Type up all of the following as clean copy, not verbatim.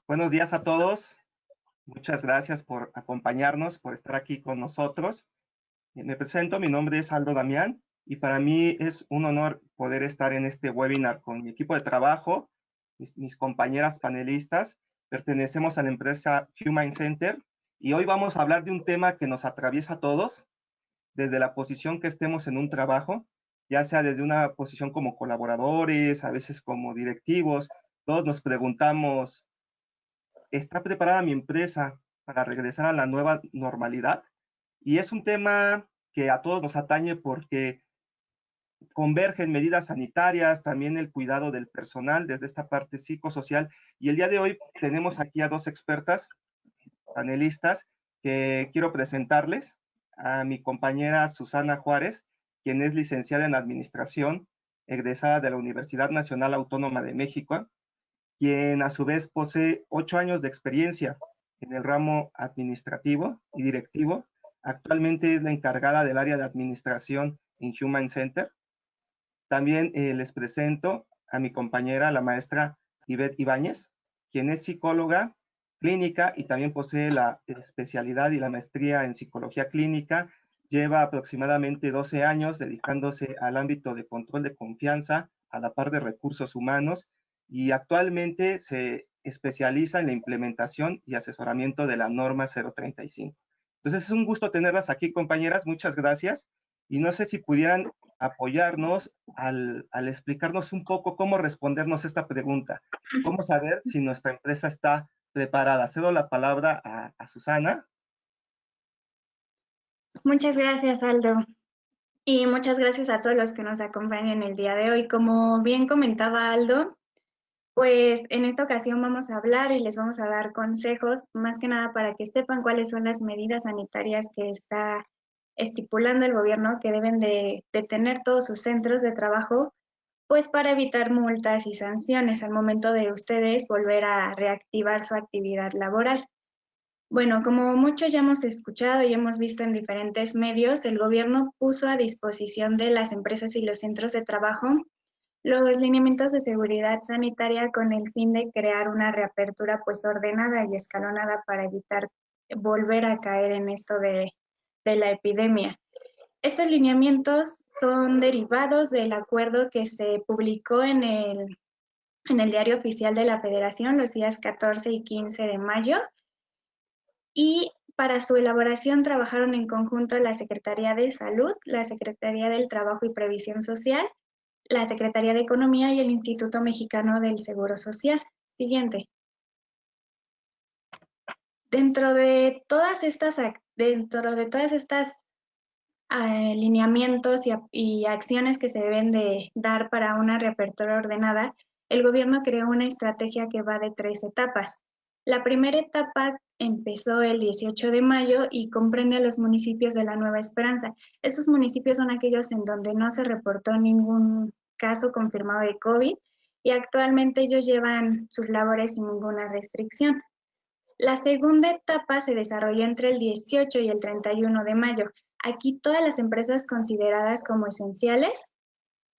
Buenos días a todos. Muchas gracias por acompañarnos, por estar aquí con nosotros. Me presento, mi nombre es Aldo Damián y para mí es un honor poder estar en este webinar con mi equipo de trabajo, mis compañeras panelistas. Pertenecemos a la empresa Human Center y hoy vamos a hablar de un tema que nos atraviesa a todos, desde la posición que estemos en un trabajo, ya sea desde una posición como colaboradores, a veces como directivos. Todos nos preguntamos, ¿está preparada mi empresa para regresar a la nueva normalidad? Y es un tema que a todos nos atañe porque convergen medidas sanitarias, también el cuidado del personal desde esta parte psicosocial. Y el día de hoy tenemos aquí a dos expertas panelistas que quiero presentarles. A mi compañera Susana Juárez, quien es licenciada en Administración, egresada de la Universidad Nacional Autónoma de México, quien a su vez posee 8 años de experiencia en el ramo administrativo y directivo. Actualmente es la encargada del área de administración en Human Center. También les presento a mi compañera, la maestra Ivette Ibáñez, quien es psicóloga clínica y también posee la especialidad y la maestría en psicología clínica. Lleva aproximadamente 12 años dedicándose al ámbito de control de confianza, a la par de recursos humanos, y actualmente se especializa en la implementación y asesoramiento de la norma 035. Entonces es un gusto tenerlas aquí, compañeras. Muchas gracias. Y no sé si pudieran apoyarnos al explicarnos un poco cómo respondernos esta pregunta. ¿Cómo saber si nuestra empresa está preparada? Cedo la palabra a Susana. Muchas gracias, Aldo. Y muchas gracias a todos los que nos acompañan el día de hoy. Como bien comentaba Aldo, pues en esta ocasión vamos a hablar y les vamos a dar consejos, más que nada para que sepan cuáles son las medidas sanitarias que está estipulando el gobierno que deben de tener todos sus centros de trabajo, pues para evitar multas y sanciones al momento de ustedes volver a reactivar su actividad laboral. Bueno, como muchos ya hemos escuchado y hemos visto en diferentes medios, el gobierno puso a disposición de las empresas y los centros de trabajo los lineamientos de seguridad sanitaria con el fin de crear una reapertura pues ordenada y escalonada para evitar volver a caer en esto de la epidemia. Estos lineamientos son derivados del acuerdo que se publicó en el Diario Oficial de la Federación los días 14 y 15 de mayo, y para su elaboración trabajaron en conjunto la Secretaría de Salud, la Secretaría del Trabajo y Previsión Social, la Secretaría de Economía y el Instituto Mexicano del Seguro Social. Siguiente. Dentro de todas estas lineamientos y acciones que se deben de dar para una reapertura ordenada, el gobierno creó una estrategia que va de 3 etapas. La primera etapa empezó el 18 de mayo y comprende a los municipios de la Nueva Esperanza. Estos municipios son aquellos en donde no se reportó ningún caso confirmado de COVID y actualmente ellos llevan sus labores sin ninguna restricción. La segunda etapa se desarrolló entre el 18 y el 31 de mayo. Aquí todas las empresas consideradas como esenciales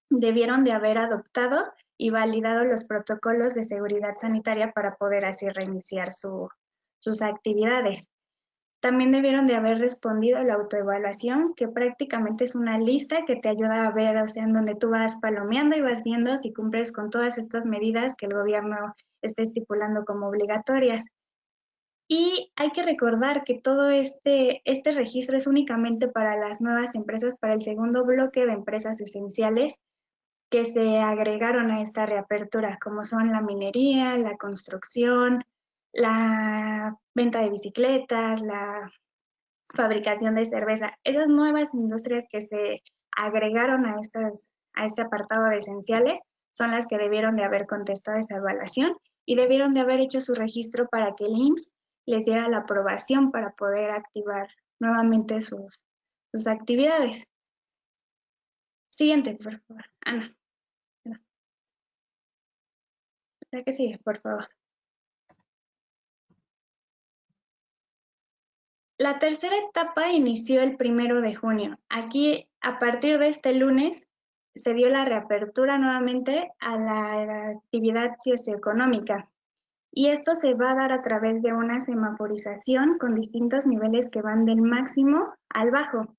debieron de haber adoptado y validado los protocolos de seguridad sanitaria para poder así reiniciar sus actividades. También debieron de haber respondido a la autoevaluación, que prácticamente es una lista que te ayuda a ver, o sea, en donde tú vas palomeando y vas viendo si cumples con todas estas medidas que el gobierno está estipulando como obligatorias. Y hay que recordar que todo este registro es únicamente para las nuevas empresas, para el segundo bloque de empresas esenciales que se agregaron a esta reapertura, como son la minería, la construcción, la venta de bicicletas, la fabricación de cerveza. Esas nuevas industrias que se agregaron a este apartado de esenciales son las que debieron de haber contestado esa evaluación y debieron de haber hecho su registro para que el IMSS les diera la aprobación para poder activar nuevamente sus actividades. Siguiente, por favor. Ana. La que sigue, por favor. La tercera etapa inició el 1 de junio. Aquí, a partir de este lunes, se dio la reapertura nuevamente a la actividad socioeconómica. Y esto se va a dar a través de una semaforización con distintos niveles que van del máximo al bajo.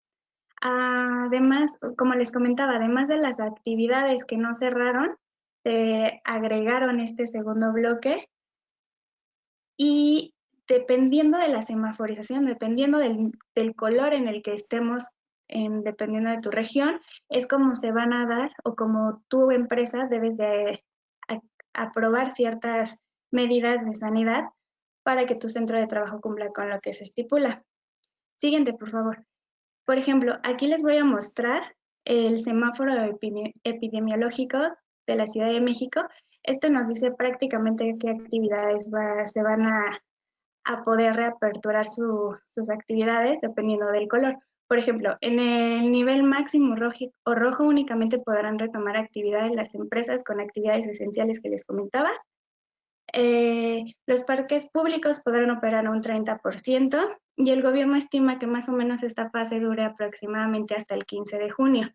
Además, como les comentaba, además de las actividades que no cerraron, se agregaron este segundo bloque y dependiendo de la semaforización, dependiendo del color en el que estemos, dependiendo de tu región, es como se van a dar o como tu empresa debes de aprobar ciertas medidas de sanidad para que tu centro de trabajo cumpla con lo que se estipula. Siguiente, por favor. Por ejemplo, aquí les voy a mostrar el semáforo epidemiológico de la Ciudad de México. Este nos dice prácticamente qué actividades se van a poder reaperturar sus actividades dependiendo del color. Por ejemplo, en el nivel máximo rojo únicamente podrán retomar actividades las empresas con actividades esenciales que les comentaba. Los parques públicos podrán operar a un 30% y el gobierno estima que más o menos esta fase dure aproximadamente hasta el 15 de junio.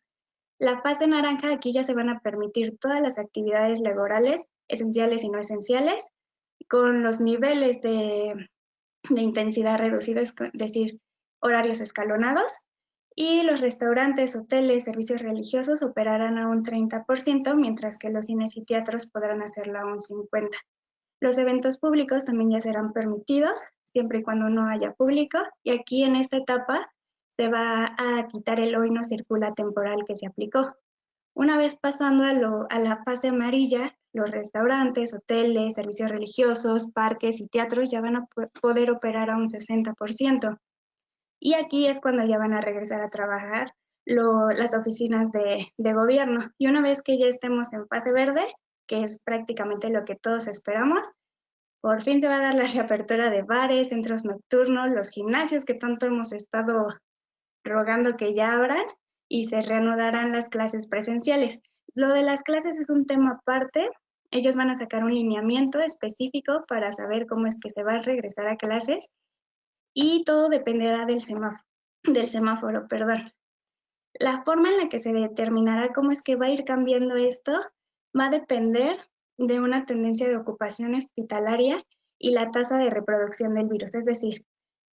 La fase naranja, aquí ya se van a permitir todas las actividades laborales, esenciales y no esenciales, con los niveles de intensidad reducidos, es decir, horarios escalonados, y los restaurantes, hoteles, servicios religiosos operarán a un 30%, mientras que los cines y teatros podrán hacerlo a un 50%. Los eventos públicos también ya serán permitidos, siempre y cuando no haya público, y aquí en esta etapa se va a quitar el hoy no circula temporal que se aplicó. Una vez pasando a la fase amarilla, los restaurantes, hoteles, servicios religiosos, parques y teatros ya van a poder operar a un 60%. Y aquí es cuando ya van a regresar a trabajar las oficinas de gobierno. Y una vez que ya estemos en fase verde, que es prácticamente lo que todos esperamos, por fin se va a dar la reapertura de bares, centros nocturnos, los gimnasios que tanto hemos estado rogando que ya abran y se reanudarán las clases presenciales. Lo de las clases es un tema aparte. Ellos van a sacar un lineamiento específico para saber cómo es que se va a regresar a clases y todo dependerá del semáforo, perdón. La forma en la que se determinará cómo es que va a ir cambiando esto va a depender de una tendencia de ocupación hospitalaria y la tasa de reproducción del virus, es decir,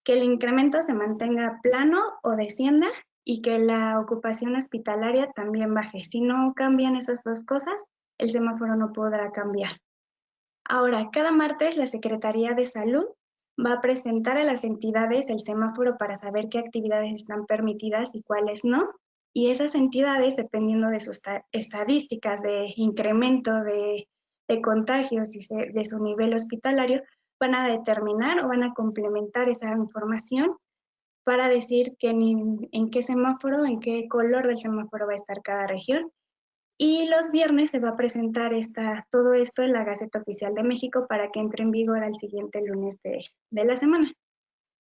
que el incremento se mantenga plano o descienda y que la ocupación hospitalaria también baje. Si no cambian esas dos cosas, el semáforo no podrá cambiar. Ahora, cada martes la Secretaría de Salud va a presentar a las entidades el semáforo para saber qué actividades están permitidas y cuáles no. Y esas entidades, dependiendo de sus estadísticas de incremento de contagios y de su nivel hospitalario, van a determinar o van a complementar esa información para decir en qué semáforo, en qué color del semáforo va a estar cada región. Y los viernes se va a presentar todo esto en la Gaceta Oficial de México para que entre en vigor al siguiente lunes de la semana.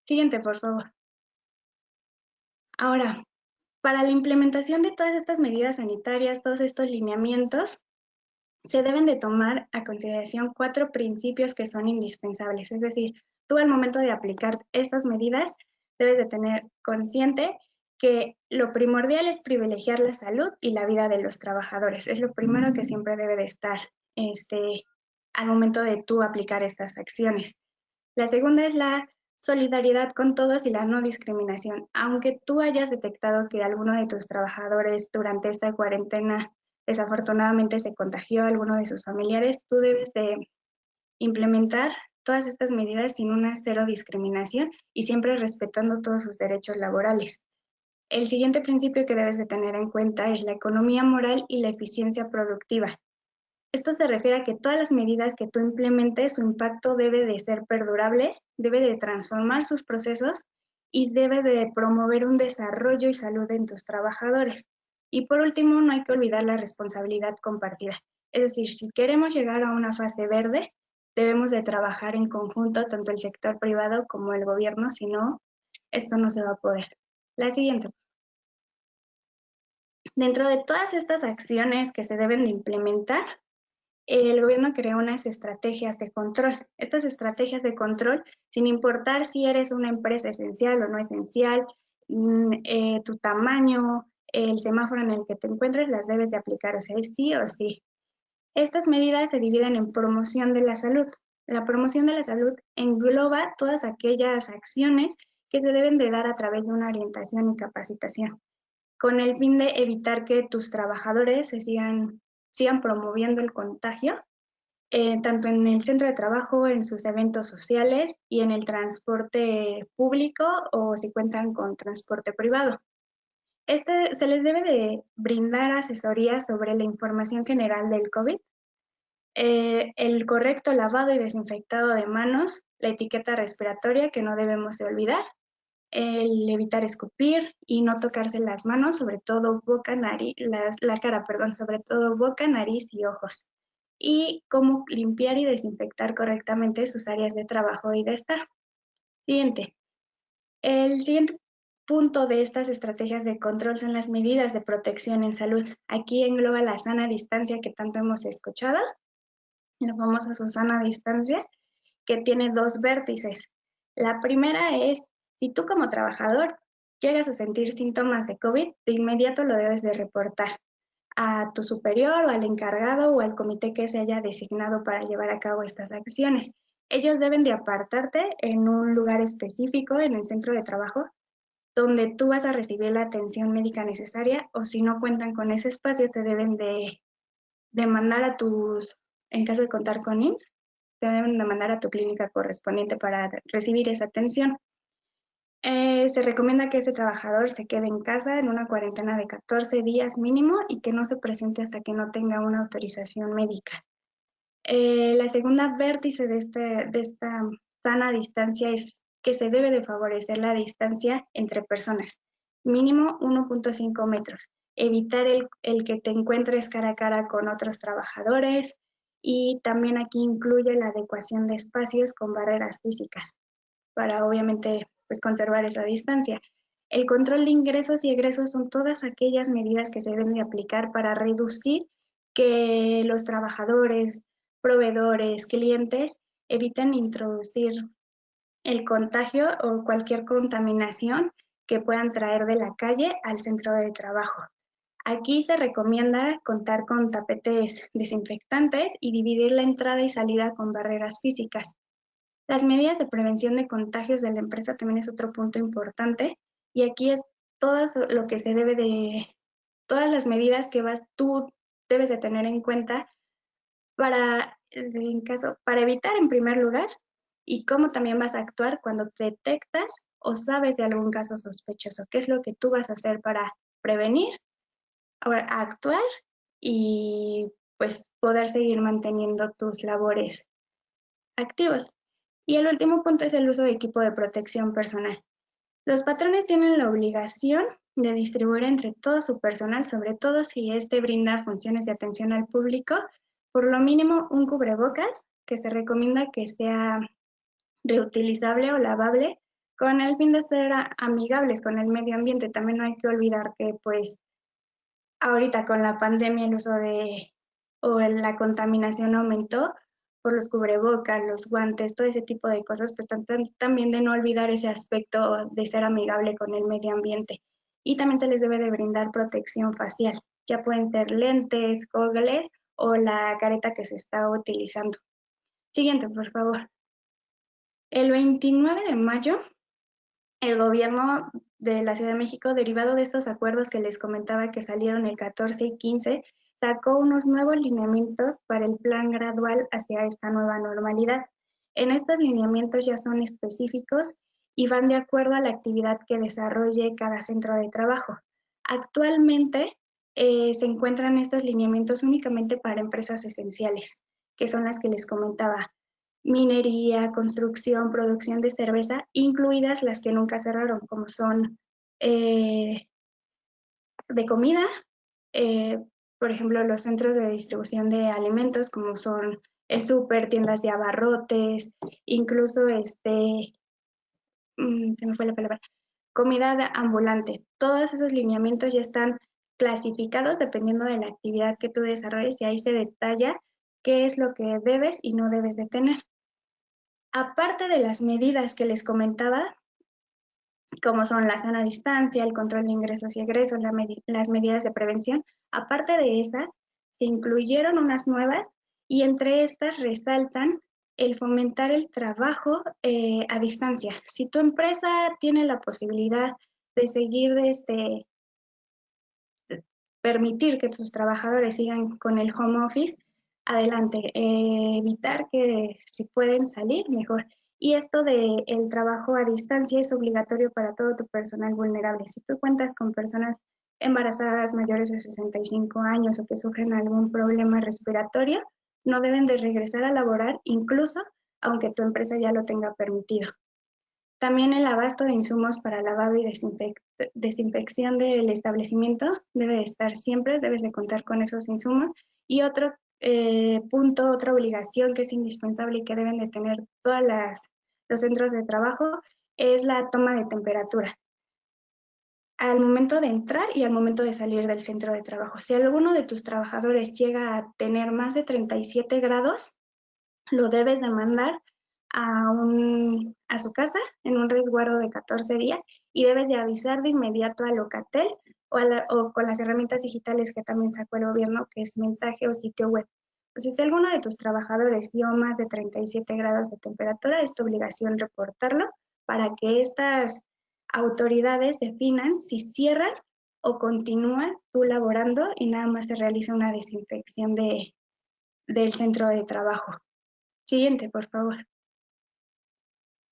Siguiente, por favor. Ahora, para la implementación de todas estas medidas sanitarias, todos estos lineamientos, se deben de tomar a consideración 4 principios que son indispensables. Es decir, tú al momento de aplicar estas medidas debes de tener consciente que lo primordial es privilegiar la salud y la vida de los trabajadores. Es lo primero que siempre debe de estar al momento de tú aplicar estas acciones. La segunda es la solidaridad con todos y la no discriminación. Aunque tú hayas detectado que alguno de tus trabajadores durante esta cuarentena desafortunadamente se contagió a alguno de sus familiares, tú debes de implementar todas estas medidas sin una cero discriminación y siempre respetando todos sus derechos laborales. El siguiente principio que debes de tener en cuenta es la economía moral y la eficiencia productiva. Esto se refiere a que todas las medidas que tú implementes, su impacto debe de ser perdurable, debe de transformar sus procesos y debe de promover un desarrollo y salud en tus trabajadores. Y por último, no hay que olvidar la responsabilidad compartida. Es decir, si queremos llegar a una fase verde, debemos de trabajar en conjunto, tanto el sector privado como el gobierno, si no, esto no se va a poder. La siguiente. Dentro de todas estas acciones que se deben de implementar, el gobierno creó unas estrategias de control. Estas estrategias de control, sin importar si eres una empresa esencial o no esencial, tu tamaño, el semáforo en el que te encuentres, las debes de aplicar, o sea, sí o sí. Estas medidas se dividen en promoción de la salud, La promoción de la salud engloba todas aquellas acciones que se deben de dar a través de una orientación y capacitación, con el fin de evitar que tus trabajadores sigan promoviendo el contagio, tanto en el centro de trabajo, en sus eventos sociales y en el transporte público o si cuentan con transporte privado. Se les debe de brindar asesoría sobre la información general del COVID, el correcto lavado y desinfectado de manos, la etiqueta respiratoria que no debemos de olvidar, el evitar escupir y no tocarse las manos, sobre todo boca, nariz, la cara, perdón, sobre todo boca, nariz y ojos. Y cómo limpiar y desinfectar correctamente sus áreas de trabajo y de estar. Siguiente. El siguiente punto de estas estrategias de control son las medidas de protección en salud. Aquí engloba la sana distancia que tanto hemos escuchado, la famosa Susana distancia, que tiene dos vértices. La primera es, si tú como trabajador llegas a sentir síntomas de COVID, de inmediato lo debes de reportar a tu superior o al encargado o al comité que se haya designado para llevar a cabo estas acciones. Ellos deben de apartarte en un lugar específico en el centro de trabajo donde tú vas a recibir la atención médica necesaria, o si no cuentan con ese espacio te deben de mandar a tus, en caso de contar con IMSS, te deben de mandar a tu clínica correspondiente para recibir esa atención. Se recomienda que ese trabajador se quede en casa en una cuarentena de 14 días mínimo y que no se presente hasta que no tenga una autorización médica. La segunda vértice de esta sana distancia es que se debe de favorecer la distancia entre personas, mínimo 1.5 metros, evitar el que te encuentres cara a cara con otros trabajadores, y también aquí incluye la adecuación de espacios con barreras físicas para obviamente pues conservar esa distancia. El control de ingresos y egresos son todas aquellas medidas que se deben de aplicar para reducir que los trabajadores, proveedores, clientes eviten introducir el contagio o cualquier contaminación que puedan traer de la calle al centro de trabajo. Aquí se recomienda contar con tapetes desinfectantes y dividir la entrada y salida con barreras físicas. Las medidas de prevención de contagios de la empresa también es otro punto importante, y aquí es todo lo que se debe de, todas las medidas que tú debes de tener en cuenta para evitar en primer lugar, y cómo también vas a actuar cuando detectas o sabes de algún caso sospechoso. ¿Qué es lo que tú vas a hacer para prevenir, ahora actuar y pues poder seguir manteniendo tus labores activos? Y el último punto es el uso de equipo de protección personal. Los patrones tienen la obligación de distribuir entre todo su personal, sobre todo si éste brinda funciones de atención al público, por lo mínimo un cubrebocas, que se recomienda que sea reutilizable o lavable, con el fin de ser amigables con el medio ambiente. También no hay que olvidar que pues ahorita con la pandemia el uso o la contaminación aumentó por los cubrebocas, los guantes, todo ese tipo de cosas, pues también de no olvidar ese aspecto de ser amigable con el medio ambiente. Y también se les debe de brindar protección facial, ya pueden ser lentes, gogles o la careta que se está utilizando. Siguiente, por favor. El 29 de mayo, el gobierno de la Ciudad de México, derivado de estos acuerdos que les comentaba que salieron el 14 y 15, sacó unos nuevos lineamientos para el plan gradual hacia esta nueva normalidad. En estos lineamientos ya son específicos y van de acuerdo a la actividad que desarrolle cada centro de trabajo. Actualmente se encuentran estos lineamientos únicamente para empresas esenciales, que son las que les comentaba: minería, construcción, producción de cerveza, incluidas las que nunca cerraron, como son de comida, eh, por ejemplo, los centros de distribución de alimentos, como son el súper, tiendas de abarrotes, incluso se me fue la palabra, comida ambulante. Todos esos lineamientos ya están clasificados dependiendo de la actividad que tú desarrolles, y ahí se detalla qué es lo que debes y no debes de tener. Aparte de las medidas que les comentaba, como son la sana distancia, el control de ingresos y egresos, las medidas de prevención, aparte de esas, se incluyeron unas nuevas, y entre estas resaltan el fomentar el trabajo a distancia. Si tu empresa tiene la posibilidad de seguir permitir que tus trabajadores sigan con el home office, adelante, evitar que si pueden salir, mejor. Y esto de el trabajo a distancia es obligatorio para todo tu personal vulnerable. Si tú cuentas con personas embarazadas mayores de 65 años o que sufren algún problema respiratorio, no deben de regresar a laborar, incluso aunque tu empresa ya lo tenga permitido. También el abasto de insumos para lavado y desinfección del establecimiento debe de estar siempre, debes de contar con esos insumos. Y otro punto, otra obligación que es indispensable y que deben de tener todos los centros de trabajo es la toma de temperatura al momento de entrar y al momento de salir del centro de trabajo. Si alguno de tus trabajadores llega a tener más de 37 grados, lo debes de mandar a su casa en un resguardo de 14 días y debes de avisar de inmediato a Locatel o con las herramientas digitales que también sacó el gobierno, que es mensaje o sitio web. Entonces, si alguno de tus trabajadores dio más de 37 grados de temperatura, es tu obligación reportarlo para que estas autoridades definan si cierran o continúas tú laborando y nada más se realiza una desinfección del centro de trabajo. Siguiente, por favor.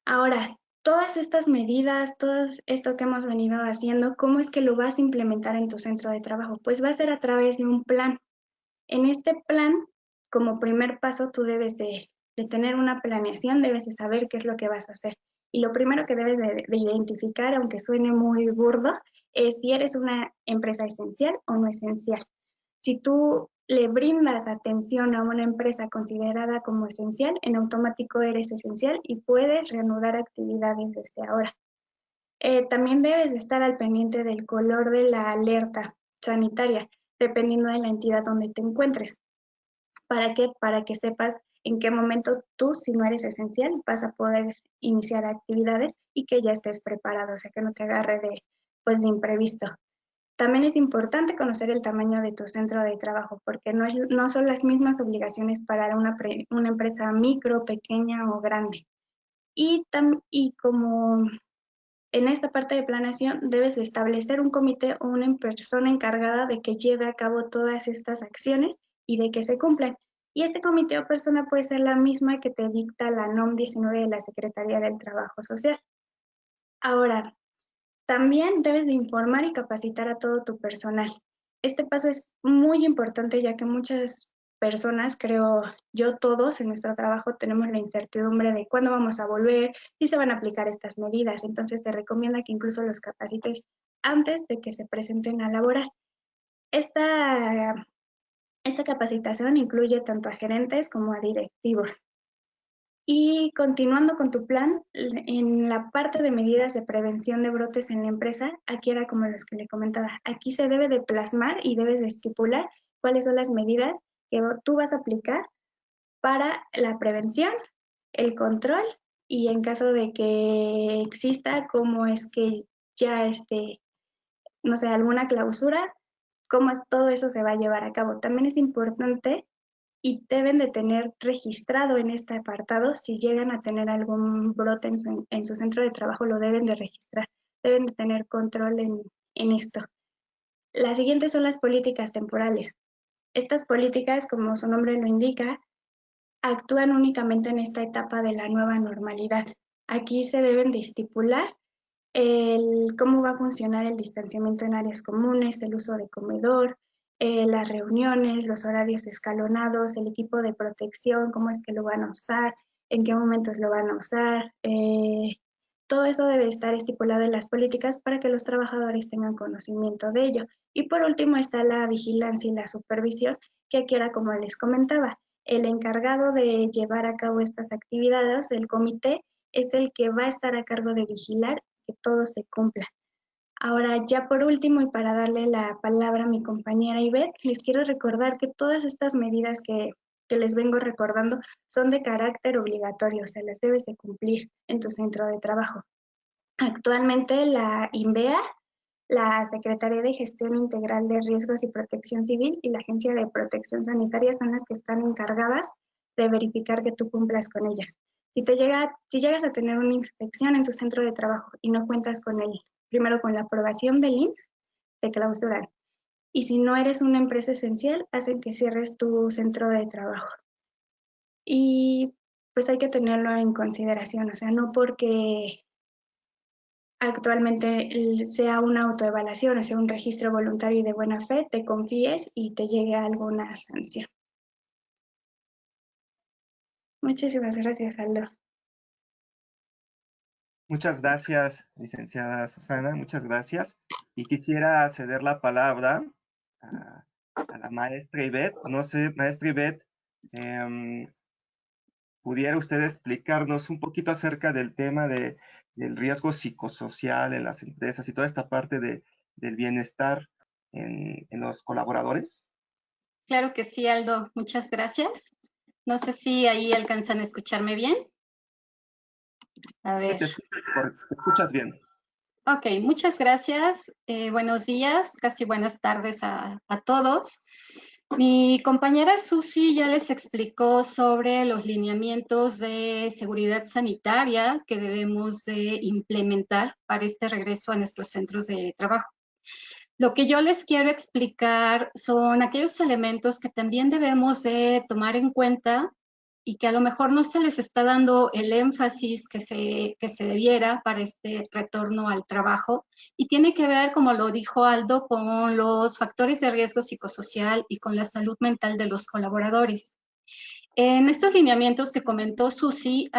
Ahora, todas estas medidas, todo esto que hemos venido haciendo, ¿cómo es que lo vas a implementar en tu centro de trabajo? Pues va a ser a través de un plan. En este plan, como primer paso, tú debes de tener una planeación, debes de saber qué es lo que vas a hacer. Y lo primero que debes de identificar, aunque suene muy burdo, es si eres una empresa esencial o no esencial. Si tú le brindas atención a una empresa considerada como esencial, en automático eres esencial y puedes reanudar actividades desde ahora. También debes de estar al pendiente del color de la alerta sanitaria, dependiendo de la entidad donde te encuentres. ¿Para qué? Para que sepas en qué momento tú, si no eres esencial, vas a poder iniciar actividades y que ya estés preparado, o sea, que no te agarre de imprevisto. También es importante conocer el tamaño de tu centro de trabajo, porque no son las mismas obligaciones para una empresa micro, pequeña o grande. Y como en esta parte de planeación debes de establecer un comité o una persona encargada de que lleve a cabo todas estas acciones y de que se cumplan. Y este comité o persona puede ser la misma que te dicta la NOM 19 de la Secretaría del Trabajo Social. Ahora, también debes de informar y capacitar a todo tu personal. Este paso es muy importante ya que muchas personas, creo yo todos en nuestro trabajo, tenemos la incertidumbre de cuándo vamos a volver y se van a aplicar estas medidas. Entonces se recomienda que incluso los capacites antes de que se presenten a laborar. Esta capacitación incluye tanto a gerentes como a directivos. Y continuando con tu plan, en la parte de medidas de prevención de brotes en la empresa, aquí era como los que le comentaba, aquí se debe de plasmar y debes de estipular cuáles son las medidas que tú vas a aplicar para la prevención, el control y en caso de que exista, cómo es que ya no sé, alguna clausura, cómo es todo eso se va a llevar a cabo. También es importante y deben de tener registrado en este apartado, si llegan a tener algún brote en su centro de trabajo, lo deben de registrar, deben de tener control en esto. Las siguientes son las políticas temporales. Estas políticas, como su nombre lo indica, actúan únicamente en esta etapa de la nueva normalidad. Aquí se deben de estipular cómo va a funcionar el distanciamiento en áreas comunes, el uso de comedor, las reuniones, los horarios escalonados, el equipo de protección, cómo es que lo van a usar, en qué momentos lo van a usar. Todo eso debe estar estipulado en las políticas para que los trabajadores tengan conocimiento de ello. Y por último está la vigilancia y la supervisión, que aquí era como les comentaba. El encargado de llevar a cabo estas actividades del comité es el que va a estar a cargo de vigilar que todo se cumpla. Ahora, ya por último, y para darle la palabra a mi compañera Ivette, les quiero recordar que todas estas medidas que les vengo recordando son de carácter obligatorio, o sea, las debes de cumplir en tu centro de trabajo. Actualmente la INVEA, la Secretaría de Gestión Integral de Riesgos y Protección Civil y la Agencia de Protección Sanitaria son las que están encargadas de verificar que tú cumplas con ellas. Si llegas a tener una inspección en tu centro de trabajo y no cuentas con él, primero con la aprobación del IMSS, te clausuran. Y si no eres una empresa esencial, hacen que cierres tu centro de trabajo. Y pues hay que tenerlo en consideración, o sea, no porque actualmente sea una autoevaluación o sea un registro voluntario y de buena fe, te confíes y te llegue alguna sanción. Muchísimas gracias, Aldo. Muchas gracias, licenciada Susana, muchas gracias. Y quisiera ceder la palabra a, a la maestra Ivette. No sé, maestra Ivette, ¿pudiera usted explicarnos un poquito acerca del tema del riesgo psicosocial en las empresas y toda esta parte del bienestar en los colaboradores? Claro que sí, Aldo. Muchas gracias. No sé si ahí alcanzan a escucharme bien. A ver. Te escuchas bien. Ok, muchas gracias. Buenos días, casi buenas tardes a todos. Mi compañera Susi ya les explicó sobre los lineamientos de seguridad sanitaria que debemos de implementar para este regreso a nuestros centros de trabajo. Lo que yo les quiero explicar son aquellos elementos que también debemos de tomar en cuenta y que a lo mejor no se les está dando el énfasis que se debiera para este retorno al trabajo. Y tiene que ver, como lo dijo Aldo, con los factores de riesgo psicosocial y con la salud mental de los colaboradores. En estos lineamientos que comentó Susi,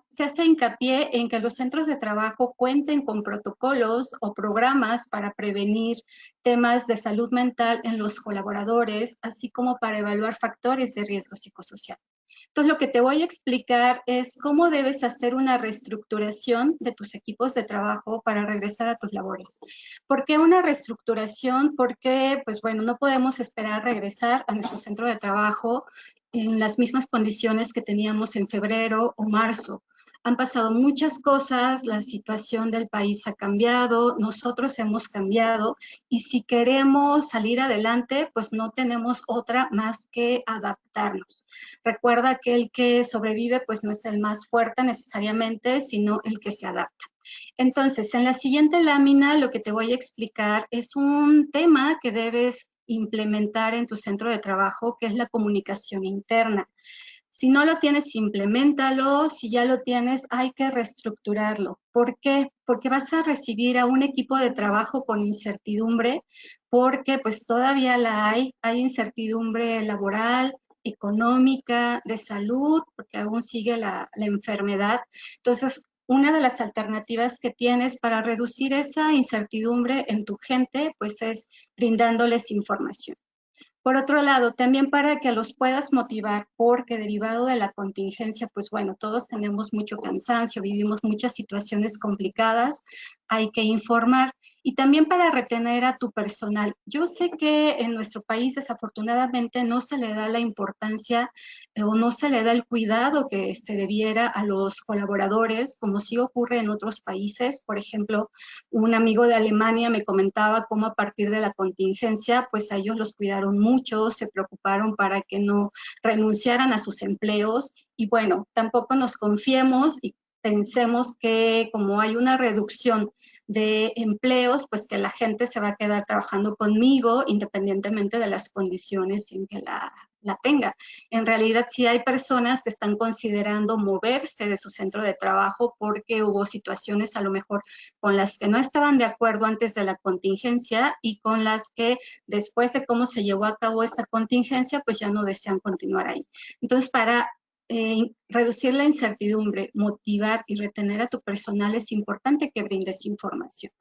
se hace hincapié en que los centros de trabajo cuenten con protocolos o programas para prevenir temas de salud mental en los colaboradores, así como para evaluar factores de riesgo psicosocial. Entonces, lo que te voy a explicar es cómo debes hacer una reestructuración de tus equipos de trabajo para regresar a tus labores. ¿Por qué una reestructuración? Porque, pues bueno, no podemos esperar regresar a nuestro centro de trabajo en las mismas condiciones que teníamos en febrero o marzo. Han pasado muchas cosas, la situación del país ha cambiado, nosotros hemos cambiado y si queremos salir adelante, pues no tenemos otra más que adaptarnos. Recuerda que el que sobrevive, pues no es el más fuerte necesariamente, sino el que se adapta. Entonces, en la siguiente lámina lo que te voy a explicar es un tema que debes implementar en tu centro de trabajo, que es la comunicación interna. Si no lo tienes, impleméntalo. Si ya lo tienes, hay que reestructurarlo. ¿Por qué? Porque vas a recibir a un equipo de trabajo con incertidumbre, porque pues todavía hay incertidumbre laboral, económica, de salud, porque aún sigue la enfermedad. Entonces, una de las alternativas que tienes para reducir esa incertidumbre en tu gente, pues es brindándoles información. Por otro lado, también para que los puedas motivar, porque derivado de la contingencia, pues bueno, todos tenemos mucho cansancio, vivimos muchas situaciones complicadas, hay que informar. Y también para retener a tu personal. Yo sé que en nuestro país desafortunadamente no se le da la importancia o no se le da el cuidado que se debiera a los colaboradores, como sí ocurre en otros países. Por ejemplo, un amigo de Alemania me comentaba cómo a partir de la contingencia, pues a ellos los cuidaron mucho, se preocuparon para que no renunciaran a sus empleos y bueno, tampoco nos confiemos y pensemos que como hay una reducción de empleos, pues que la gente se va a quedar trabajando conmigo independientemente de las condiciones en que la tenga. En realidad sí hay personas que están considerando moverse de su centro de trabajo porque hubo situaciones a lo mejor con las que no estaban de acuerdo antes de la contingencia y con las que después de cómo se llevó a cabo esta contingencia, pues ya no desean continuar ahí. Entonces, para reducir la incertidumbre, motivar y retener a tu personal, es importante que brindes información.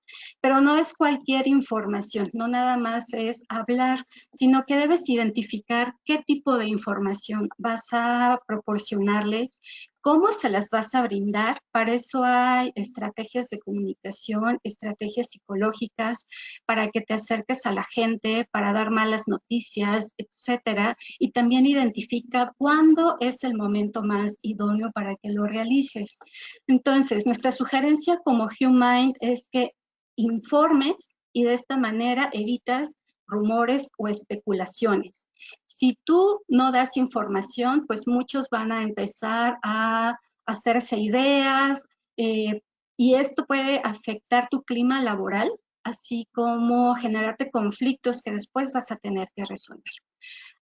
Pero no es cualquier información, no nada más es hablar, sino que debes identificar qué tipo de información vas a proporcionarles, cómo se las vas a brindar. Para eso hay estrategias de comunicación, estrategias psicológicas, para que te acerques a la gente, para dar malas noticias, etcétera. Y también identifica cuándo es el momento más idóneo para que lo realices. Entonces, nuestra sugerencia como HuMind es que informes y de esta manera evitas rumores o especulaciones. Si tú no das información, pues muchos van a empezar a hacerse ideas, y esto puede afectar tu clima laboral, así como generarte conflictos que después vas a tener que resolver.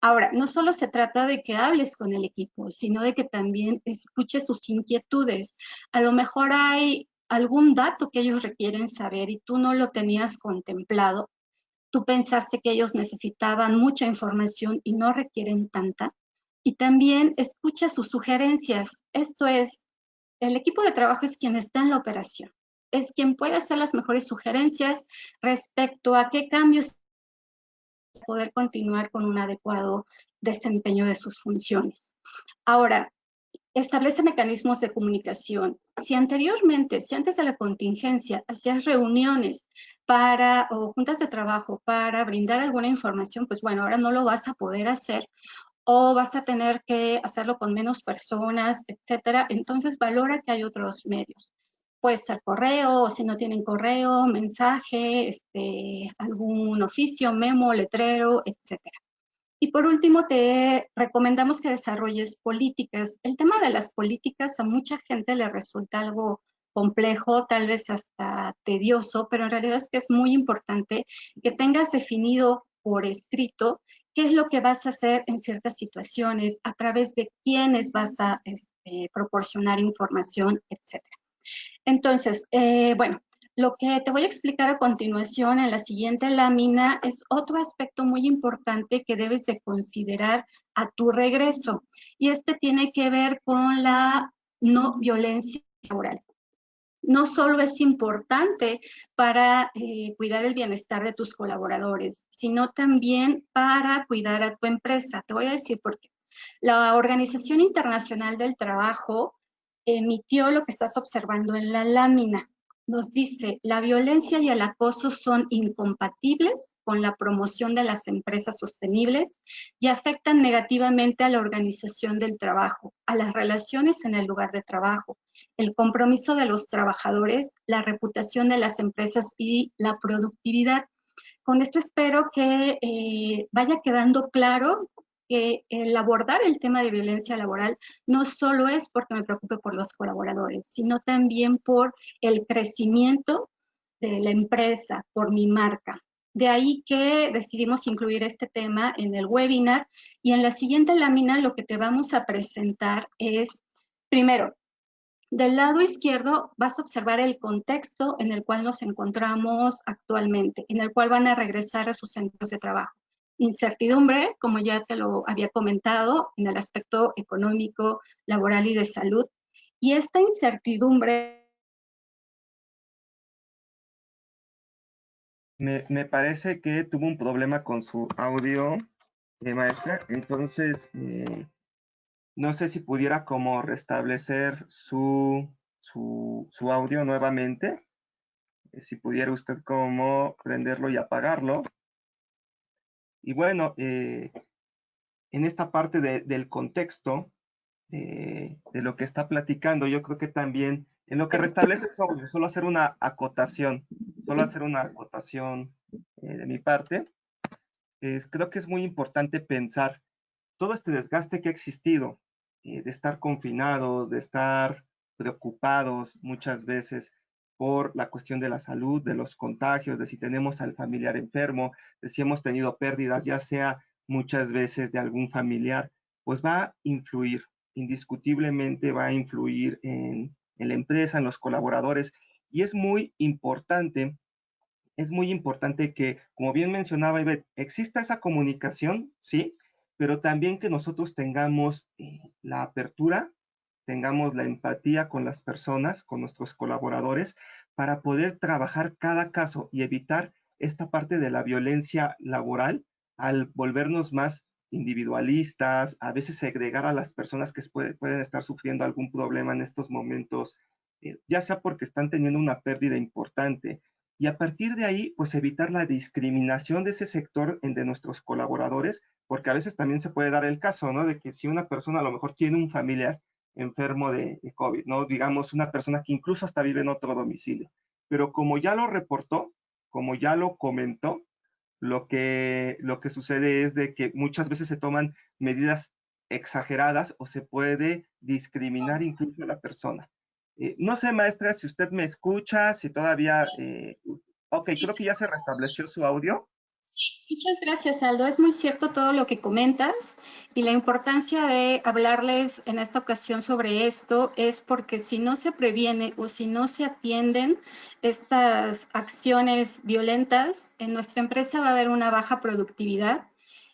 Ahora, no solo se trata de que hables con el equipo, sino de que también escuches sus inquietudes. A lo mejor hay algún dato que ellos requieren saber y tú no lo tenías contemplado. Tú pensaste que ellos necesitaban mucha información y no requieren tanta. Y también escucha sus sugerencias. Esto es, el equipo de trabajo es quien está en la operación. Es quien puede hacer las mejores sugerencias respecto a qué cambios poder continuar con un adecuado desempeño de sus funciones. Ahora, establece mecanismos de comunicación. Si antes de la contingencia, hacías reuniones o juntas de trabajo para brindar alguna información, pues bueno, ahora no lo vas a poder hacer o vas a tener que hacerlo con menos personas, etcétera. Entonces, valora que hay otros medios. Puede ser correo, o si no tienen correo, mensaje, algún oficio, memo, letrero, etcétera. Y por último, te recomendamos que desarrolles políticas. El tema de las políticas a mucha gente le resulta algo complejo, tal vez hasta tedioso, pero en realidad es que es muy importante que tengas definido por escrito qué es lo que vas a hacer en ciertas situaciones, a través de quiénes vas a proporcionar información, etc. Entonces, bueno, lo que te voy a explicar a continuación en la siguiente lámina es otro aspecto muy importante que debes de considerar a tu regreso. Y este tiene que ver con la no violencia laboral. No solo es importante para cuidar el bienestar de tus colaboradores, sino también para cuidar a tu empresa. Te voy a decir por qué. La Organización Internacional del Trabajo emitió lo que estás observando en la lámina. Nos dice, la violencia y el acoso son incompatibles con la promoción de las empresas sostenibles y afectan negativamente a la organización del trabajo, a las relaciones en el lugar de trabajo, el compromiso de los trabajadores, la reputación de las empresas y la productividad. Con esto espero que vaya quedando claro que el abordar el tema de violencia laboral no solo es porque me preocupe por los colaboradores, sino también por el crecimiento de la empresa, por mi marca. De ahí que decidimos incluir este tema en el webinar, y en la siguiente lámina lo que te vamos a presentar es, primero, del lado izquierdo vas a observar el contexto en el cual nos encontramos actualmente, en el cual van a regresar a sus centros de trabajo. Incertidumbre, como ya te lo había comentado, en el aspecto económico, laboral y de salud. Y esta incertidumbre... Me parece que tuvo un problema con su audio, maestra. Entonces, no sé si pudiera como restablecer su audio nuevamente. Si pudiera usted como prenderlo y apagarlo. Y bueno, en esta parte del contexto de lo que está platicando, yo creo que también en lo que restablece el audio, solo hacer una acotación, de mi parte. Creo que es muy importante pensar todo este desgaste que ha existido, de estar confinados, de estar preocupados muchas veces por la cuestión de la salud, de los contagios, de si tenemos al familiar enfermo, de si hemos tenido pérdidas, ya sea muchas veces de algún familiar, pues va a influir, indiscutiblemente va a influir en la empresa, en los colaboradores, y es muy importante que, como bien mencionaba Ivette, exista esa comunicación, sí, pero también que nosotros tengamos la apertura, tengamos la empatía con las personas, con nuestros colaboradores, para poder trabajar cada caso y evitar esta parte de la violencia laboral al volvernos más individualistas, a veces segregar a las personas que pueden estar sufriendo algún problema en estos momentos, ya sea porque están teniendo una pérdida importante, y a partir de ahí, pues evitar la discriminación de ese sector de nuestros colaboradores, porque a veces también se puede dar el caso, ¿no? De que si una persona a lo mejor tiene un familiar enfermo de COVID, ¿no? Digamos, una persona que incluso hasta vive en otro domicilio, pero como ya lo reportó, como ya lo comentó, lo que sucede es de que muchas veces se toman medidas exageradas o se puede discriminar incluso a la persona. No sé, maestra, si usted me escucha, si todavía... ok, Sí, creo que ya se restableció su audio. sí, muchas gracias, Aldo. Es muy cierto todo lo que comentas y la importancia de hablarles en esta ocasión sobre esto es porque si no se previene o si no se atienden estas acciones violentas, en nuestra empresa va a haber una baja productividad.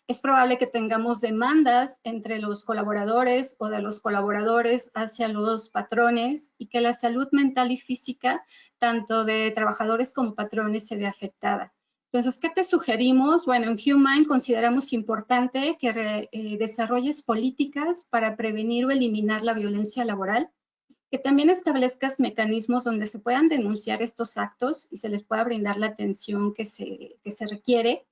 Es probable que tengamos demandas entre los colaboradores o de los colaboradores hacia los patrones y que la salud mental y física, tanto de trabajadores como patrones, se ve afectada. Entonces, ¿qué te sugerimos? Bueno, en Human consideramos importante que desarrolles políticas para prevenir o eliminar la violencia laboral, que también establezcas mecanismos donde se puedan denunciar estos actos y se les pueda brindar la atención que se requiere,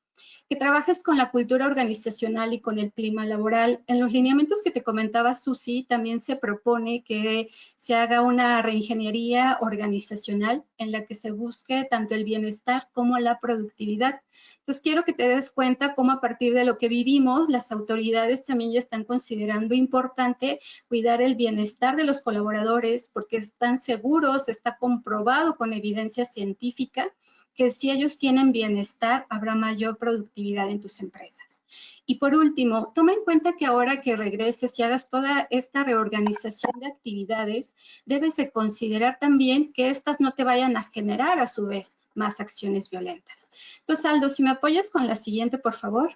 que trabajes con la cultura organizacional y con el clima laboral. En los lineamientos que te comentaba Susi, también se propone que se haga una reingeniería organizacional en la que se busque tanto el bienestar como la productividad. Entonces, quiero que te des cuenta cómo a partir de lo que vivimos, las autoridades también ya están considerando importante cuidar el bienestar de los colaboradores porque están seguros, está comprobado con evidencia científica que si ellos tienen bienestar, habrá mayor productividad en tus empresas. Y por último, toma en cuenta que ahora que regreses y hagas toda esta reorganización de actividades, debes de considerar también que estas no te vayan a generar a su vez más acciones violentas. Entonces, Aldo, si me apoyas con la siguiente, por favor.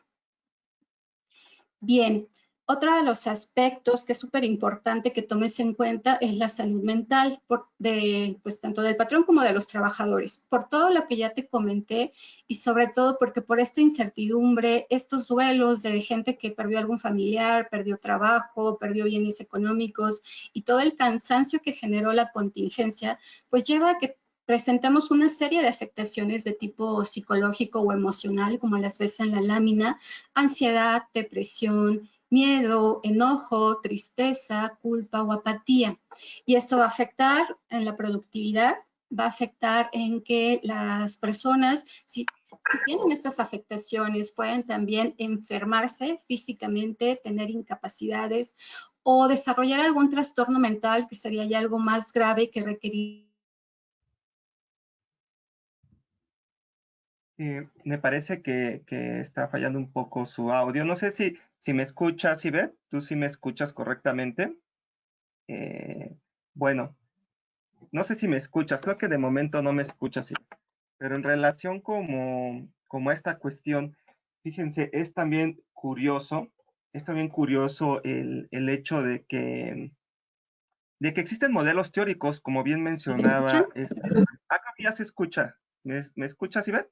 Bien, otro de los aspectos que es súper importante que tomes en cuenta es la salud mental, pues tanto del patrón como de los trabajadores, por todo lo que ya te comenté y sobre todo porque por esta incertidumbre, estos duelos de gente que perdió algún familiar, perdió trabajo, perdió bienes económicos y todo el cansancio que generó la contingencia, pues lleva a que presentamos una serie de afectaciones de tipo psicológico o emocional, como las ves en la lámina, ansiedad, depresión, miedo, enojo, tristeza, culpa o apatía. Y esto va a afectar en la productividad, va a afectar en que las personas, si tienen estas afectaciones, pueden también enfermarse físicamente, tener incapacidades o desarrollar algún trastorno mental que sería ya algo más grave que requeriría. Me parece que está fallando un poco su audio. No sé si me escuchas, Ivette, tú sí me escuchas correctamente. Eh, bueno, no sé si me escuchas, creo que de momento no me escuchas, Ivette. Pero en relación como a esta cuestión, fíjense, es también curioso el hecho de que existen modelos teóricos, como bien ¿Me escuchan? mencionaba. Creo que ya se escucha. ¿Me escuchas, Ivette?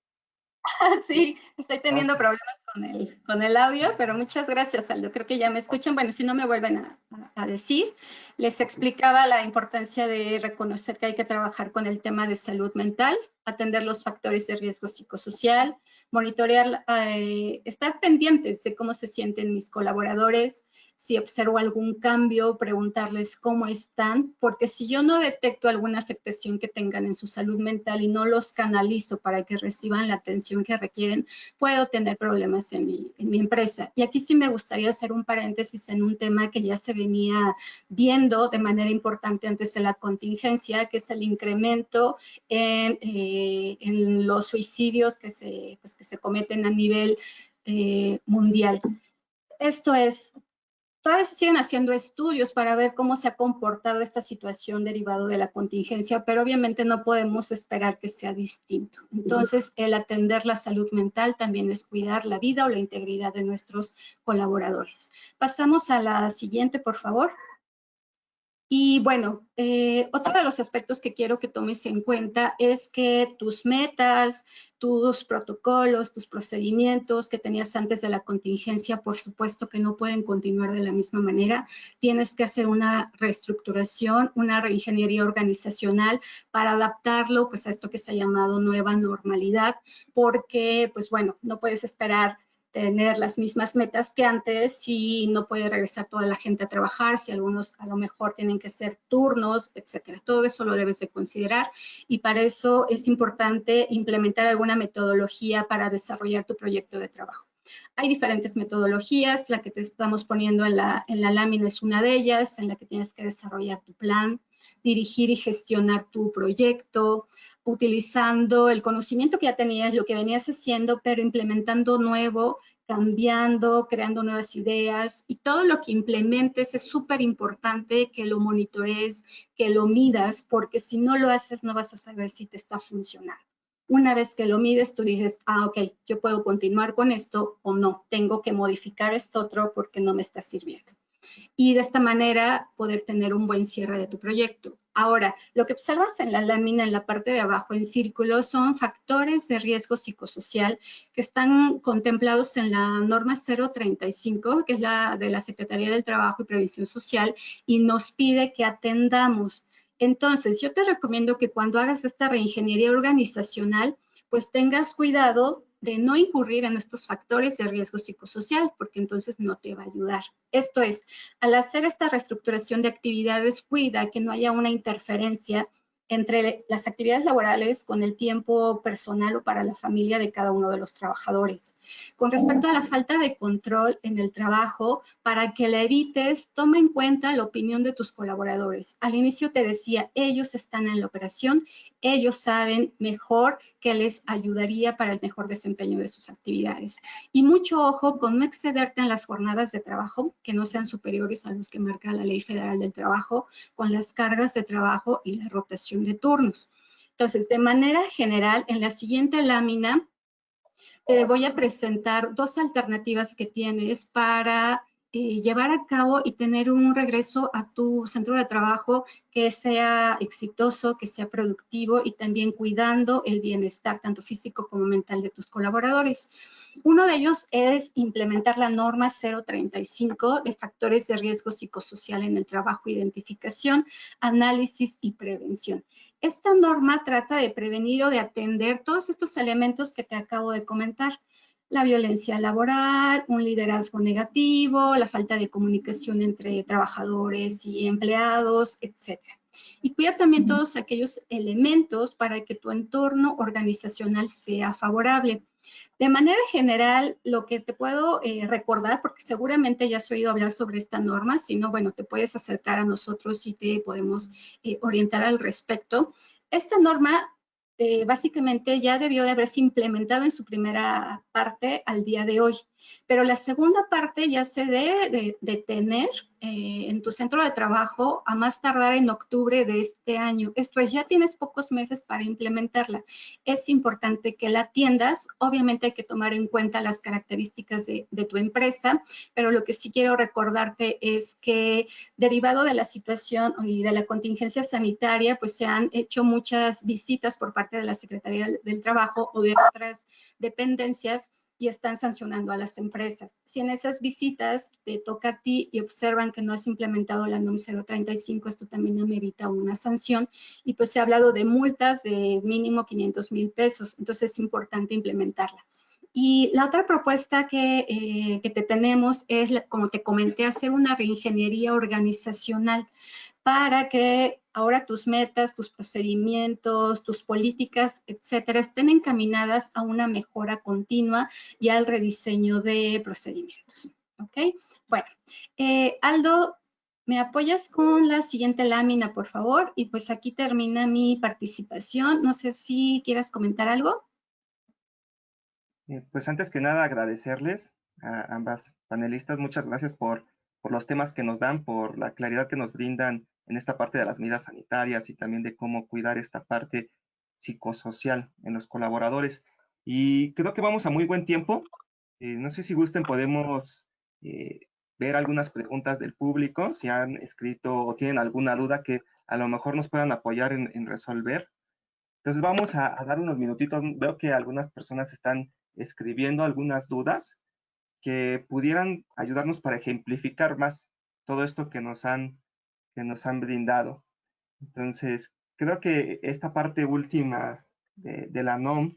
Sí, estoy teniendo Ok. problemas con el audio, pero muchas gracias, Aldo. Creo que ya me escuchan. Bueno, si no me vuelven a decir, les explicaba la importancia de reconocer que hay que trabajar con el tema de salud mental, atender los factores de riesgo psicosocial, monitorear, estar pendientes de cómo se sienten mis colaboradores, si observo algún cambio, preguntarles cómo están, porque si yo no detecto alguna afectación que tengan en su salud mental y no los canalizo para que reciban la atención que requieren, puedo tener problemas en mi empresa. Y aquí sí me gustaría hacer un paréntesis en un tema que ya se venía viendo de manera importante antes de la contingencia, que es el incremento en los suicidios que se cometen a nivel mundial. Esto es, todavía se siguen haciendo estudios para ver cómo se ha comportado esta situación derivado de la contingencia, pero obviamente no podemos esperar que sea distinto. Entonces, el atender la salud mental también es cuidar la vida o la integridad de nuestros colaboradores. Pasamos a la siguiente, por favor. Y bueno, otro de los aspectos que quiero que tomes en cuenta es que tus metas, tus protocolos, tus procedimientos que tenías antes de la contingencia, por supuesto que no pueden continuar de la misma manera. Tienes que hacer una reestructuración, una reingeniería organizacional para adaptarlo pues, a esto que se ha llamado nueva normalidad, porque pues bueno, no puedes esperar tener las mismas metas que antes, si no puede regresar toda la gente a trabajar, si algunos a lo mejor tienen que hacer turnos, etcétera. Todo eso lo debes de considerar y para eso es importante implementar alguna metodología para desarrollar tu proyecto de trabajo. Hay diferentes metodologías, la que te estamos poniendo en la lámina es una de ellas, en la que tienes que desarrollar tu plan, dirigir y gestionar tu proyecto, utilizando el conocimiento que ya tenías, lo que venías haciendo, pero implementando nuevo, cambiando, creando nuevas ideas y todo lo que implementes es súper importante que lo monitorees, que lo midas, porque si no lo haces no vas a saber si te está funcionando. Una vez que lo mides, tú dices, ok, yo puedo continuar con esto o no, tengo que modificar esto otro porque no me está sirviendo. Y de esta manera poder tener un buen cierre de tu proyecto. Ahora, lo que observas en la lámina en la parte de abajo en círculo son factores de riesgo psicosocial que están contemplados en la norma 035, que es la de la Secretaría del Trabajo y Previsión Social, y nos pide que atendamos. Entonces, yo te recomiendo que cuando hagas esta reingeniería organizacional, pues tengas cuidado de no incurrir en estos factores de riesgo psicosocial, porque entonces no te va a ayudar. Esto es, al hacer esta reestructuración de actividades, cuida que no haya una interferencia entre las actividades laborales con el tiempo personal o para la familia de cada uno de los trabajadores. Con respecto a la falta de control en el trabajo, para que la evites, toma en cuenta la opinión de tus colaboradores. Al inicio te decía, ellos están en la operación, ellos saben mejor qué les ayudaría para el mejor desempeño de sus actividades. Y mucho ojo con no excederte en las jornadas de trabajo, que no sean superiores a los que marca la Ley Federal del Trabajo, con las cargas de trabajo y la rotación de turnos. Entonces, de manera general, en la siguiente lámina te voy a presentar dos alternativas que tienes para llevar a cabo y tener un regreso a tu centro de trabajo que sea exitoso, que sea productivo y también cuidando el bienestar tanto físico como mental de tus colaboradores. Uno de ellos es implementar la norma 035 de factores de riesgo psicosocial en el trabajo, identificación, análisis y prevención. Esta norma trata de prevenir o de atender todos estos elementos que te acabo de comentar. La violencia laboral, un liderazgo negativo, la falta de comunicación entre trabajadores y empleados, etc. Y cuida también todos aquellos elementos para que tu entorno organizacional sea favorable. De manera general, lo que te puedo recordar, porque seguramente ya has oído hablar sobre esta norma, si no, bueno, te puedes acercar a nosotros y te podemos orientar al respecto. Esta norma básicamente ya debió de haberse implementado en su primera parte al día de hoy, pero la segunda parte ya se debe de tener en tu centro de trabajo a más tardar en octubre de este año. Esto es, ya tienes pocos meses para implementarla. Es importante que la atiendas. Obviamente hay que tomar en cuenta las características de tu empresa, pero lo que sí quiero recordarte es que derivado de la situación y de la contingencia sanitaria, pues se han hecho muchas visitas por parte de la Secretaría del Trabajo o de otras dependencias y están sancionando a las empresas. Si en esas visitas te toca a ti y observan que no has implementado la NOM 035, esto también amerita una sanción y pues se ha hablado de multas de mínimo 500,000 pesos, entonces es importante implementarla. Y la otra propuesta que te tenemos es, como te comenté, hacer una reingeniería organizacional para que ahora tus metas, tus procedimientos, tus políticas, etcétera, estén encaminadas a una mejora continua y al rediseño de procedimientos. ¿Ok? Bueno, Aldo, ¿me apoyas con la siguiente lámina, por favor? Y pues aquí termina mi participación. No sé si quieras comentar algo. Pues antes que nada agradecerles a ambas panelistas. Muchas gracias por los temas que nos dan, por la claridad que nos brindan en esta parte de las medidas sanitarias y también de cómo cuidar esta parte psicosocial en los colaboradores. Y creo que vamos a muy buen tiempo. No sé si gusten, podemos ver algunas preguntas del público, si han escrito o tienen alguna duda que a lo mejor nos puedan apoyar en resolver. Entonces vamos a dar unos minutitos. Veo que algunas personas están escribiendo algunas dudas que pudieran ayudarnos para ejemplificar más todo esto que nos han brindado. Entonces, creo que esta parte última de la NOM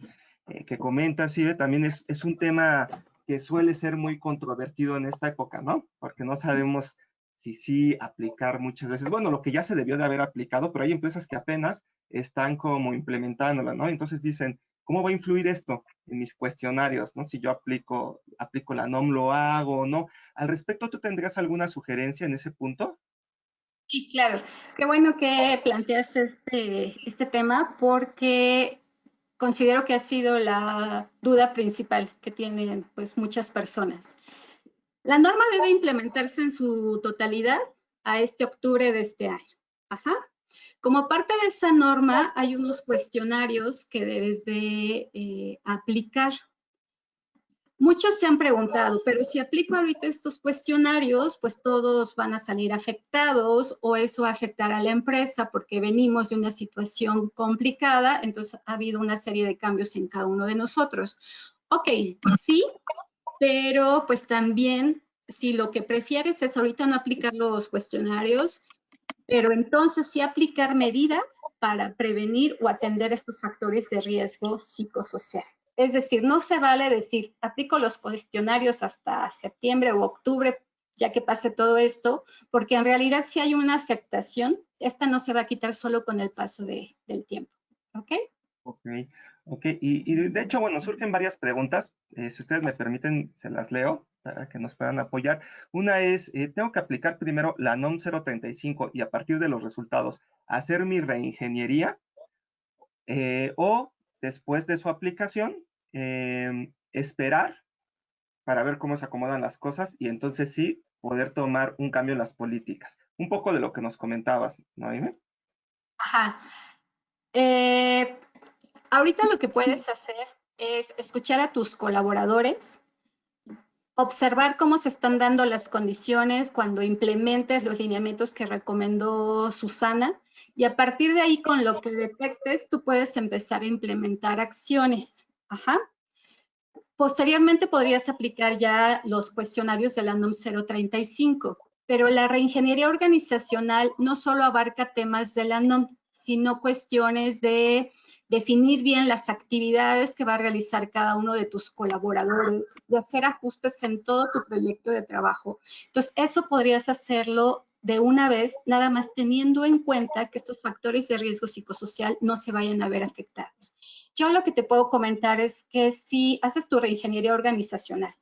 que comenta, Sibe, también es un tema que suele ser muy controvertido en esta época, ¿no? Porque no sabemos si sí aplicar muchas veces. Bueno, lo que ya se debió de haber aplicado, pero hay empresas que apenas están como implementándola, ¿no? Entonces dicen, ¿cómo va a influir esto en mis cuestionarios, ¿no? Si yo aplico la NOM, ¿lo hago o no? Al respecto, ¿tú tendrías alguna sugerencia en ese punto? Sí, claro. Qué bueno que planteas este tema porque considero que ha sido la duda principal que tienen pues muchas personas. La norma debe implementarse en su totalidad a este octubre de este año. Ajá. Como parte de esa norma hay unos cuestionarios que debes de aplicar. Muchos se han preguntado, pero si aplico ahorita estos cuestionarios, pues todos van a salir afectados o eso va a afectar a la empresa porque venimos de una situación complicada, entonces ha habido una serie de cambios en cada uno de nosotros. Ok, sí, pero pues también si lo que prefieres es ahorita no aplicar los cuestionarios, pero entonces sí aplicar medidas para prevenir o atender estos factores de riesgo psicosocial. Es decir, no se vale decir, aplico los cuestionarios hasta septiembre o octubre, ya que pase todo esto, porque en realidad si hay una afectación, esta no se va a quitar solo con el paso del tiempo. ¿Ok? Ok, ok. Y de hecho, bueno, surgen varias preguntas. Si ustedes me permiten, se las leo para que nos puedan apoyar. Una es, ¿tengo que aplicar primero la NOM 035 y a partir de los resultados hacer mi reingeniería? O después de su aplicación, esperar para ver cómo se acomodan las cosas y entonces sí poder tomar un cambio en las políticas. Un poco de lo que nos comentabas, ¿no, Aime? Ajá. Ahorita lo que puedes hacer es escuchar a tus colaboradores, observar cómo se están dando las condiciones cuando implementes los lineamientos que recomendó Susana y a partir de ahí con lo que detectes tú puedes empezar a implementar acciones. Ajá. Posteriormente podrías aplicar ya los cuestionarios de la NOM 035, pero la reingeniería organizacional no solo abarca temas de la NOM, sino cuestiones de definir bien las actividades que va a realizar cada uno de tus colaboradores, de hacer ajustes en todo tu proyecto de trabajo. Entonces, eso podrías hacerlo de una vez, nada más teniendo en cuenta que estos factores de riesgo psicosocial no se vayan a ver afectados. Yo lo que te puedo comentar es que si haces tu reingeniería organizacional,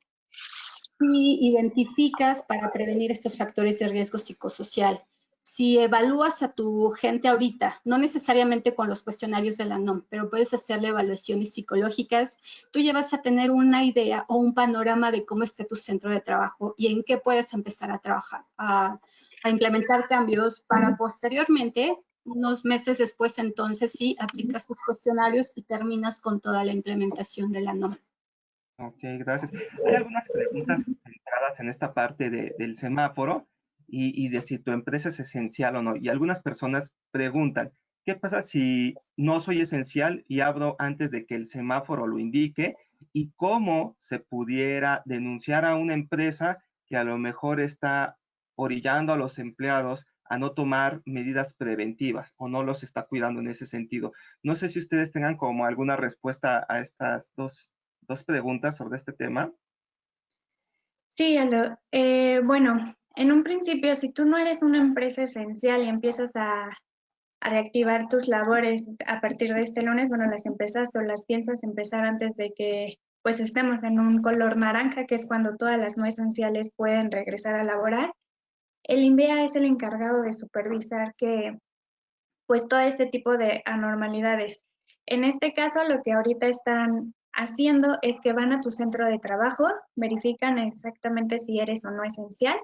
si identificas para prevenir estos factores de riesgo psicosocial, si evalúas a tu gente ahorita, no necesariamente con los cuestionarios de la NOM, pero puedes hacerle evaluaciones psicológicas, tú ya vas a tener una idea o un panorama de cómo esté tu centro de trabajo y en qué puedes empezar a trabajar, a implementar cambios para posteriormente, unos meses después, entonces sí, aplicas tus cuestionarios y terminas con toda la implementación de la NOM. Ok, gracias. Hay algunas preguntas centradas en esta parte del semáforo y de si tu empresa es esencial o no. Y algunas personas preguntan, ¿qué pasa si no soy esencial y abro antes de que el semáforo lo indique? ¿Y cómo se pudiera denunciar a una empresa que a lo mejor está orillando a los empleados a no tomar medidas preventivas o no los está cuidando en ese sentido? No sé si ustedes tengan como alguna respuesta a estas dos preguntas sobre este tema. Sí, Aldo. Bueno, en un principio, si tú no eres una empresa esencial y empiezas a reactivar tus labores a partir de este lunes, bueno, las empezaste o las piensas empezar antes de que pues estemos en un color naranja, que es cuando todas las no esenciales pueden regresar a laborar. El INVEA es el encargado de supervisar que pues todo este tipo de anormalidades. En este caso, lo que ahorita están haciendo es que van a tu centro de trabajo, verifican exactamente si eres o no esencial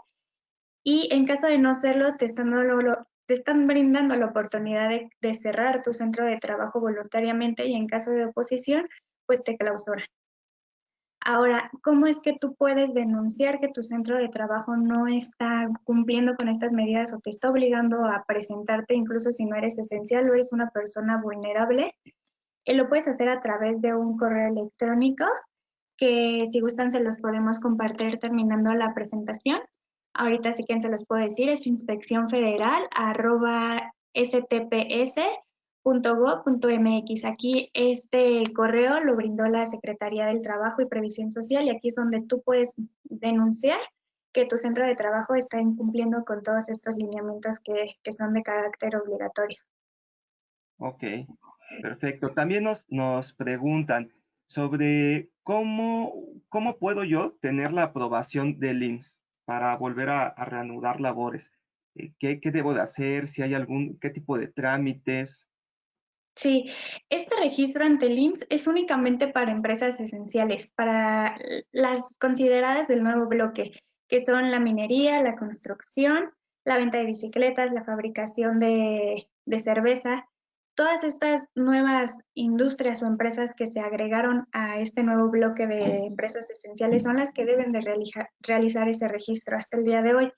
y en caso de no serlo, te están brindando la oportunidad de cerrar tu centro de trabajo voluntariamente y en caso de oposición, pues te clausuran. Ahora, ¿cómo es que tú puedes denunciar que tu centro de trabajo no está cumpliendo con estas medidas o te está obligando a presentarte incluso si no eres esencial o eres una persona vulnerable? Lo puedes hacer a través de un correo electrónico que si gustan se los podemos compartir terminando la presentación. Ahorita sí que se los puedo decir, es inspeccionfederal@stps.gov.mx. .go.mx. Aquí este correo lo brindó la Secretaría del Trabajo y Previsión Social y aquí es donde tú puedes denunciar que tu centro de trabajo está incumpliendo con todos estos lineamientos que son de carácter obligatorio. Ok, perfecto. También nos preguntan sobre cómo puedo yo tener la aprobación del IMSS para volver a reanudar labores. ¿Qué debo de hacer? Si hay qué tipo de trámites. Sí, este registro ante el IMSS es únicamente para empresas esenciales, para las consideradas del nuevo bloque, que son la minería, la construcción, la venta de bicicletas, la fabricación de cerveza. Todas estas nuevas industrias o empresas que se agregaron a este nuevo bloque de empresas esenciales son las que deben de realizar ese registro hasta el día de hoy.